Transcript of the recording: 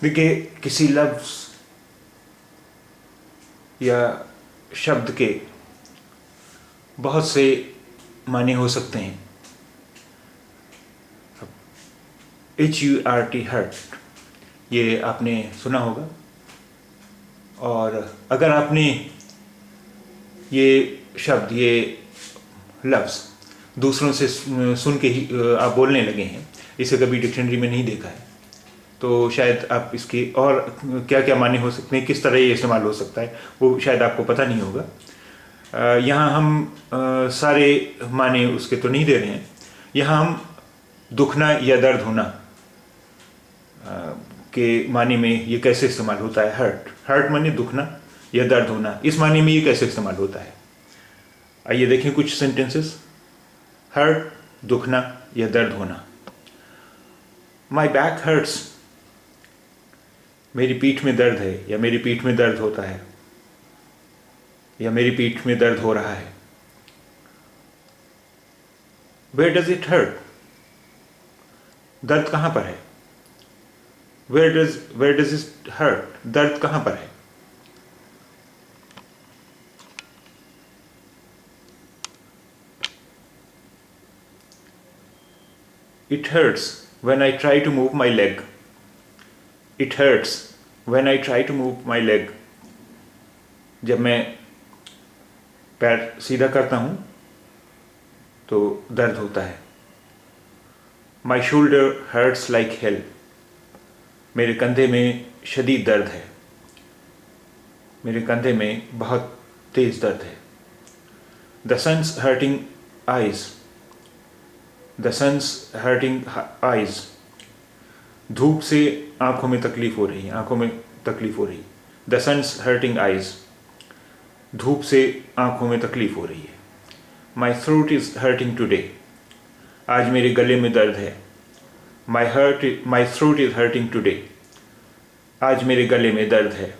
देखिए, किसी लफ्ज़ या शब्द के बहुत से माने हो सकते हैं। HURT, हर्ट, ये आपने सुना होगा। और अगर आपने ये शब्द, ये लफ्ज़ दूसरों से सुन के ही आप बोलने लगे हैं, इसे कभी डिक्शनरी में नहीं देखा है, तो शायद आप इसके और क्या क्या माने हो सकते हैं, किस तरह ये इस्तेमाल हो सकता है, वो शायद आपको पता नहीं होगा। यहाँ हम सारे माने उसके तो नहीं दे रहे हैं। यहाँ हम दुखना या दर्द होना के माने में ये कैसे इस्तेमाल होता है। हर्ट माने दुखना या दर्द होना, इस माने में ये कैसे इस्तेमाल होता है। आइए देखें कुछ सेंटेंसेस। हर्ट, दुखना या दर्द होना। माई बैक हर्ट्स, मेरी पीठ में दर्द है या मेरी पीठ में दर्द होता है या मेरी पीठ में दर्द हो रहा है। वेयर डज इट हर्ट, दर्द कहाँ पर है। वेयर डज इट हर्ट, दर्द कहाँ पर है। It hurts when I try to move my leg. It hurts when I try to move my leg. जब मैं पैर सीधा करता हूँ तो दर्द होता है। My shoulder hurts like hell. मेरे कंधे में शदीद दर्द है। मेरे कंधे में बहुत तेज दर्द है। The sun's hurting eyes. The sun's hurting eyes. धूप से आंखों में तकलीफ हो रही है, आंखों में तकलीफ हो रही है। The sun's hurting eyes. धूप से आंखों में तकलीफ हो रही है। My throat is hurting today. आज मेरे गले में दर्द है। My throat is hurting today. आज मेरे गले में दर्द है।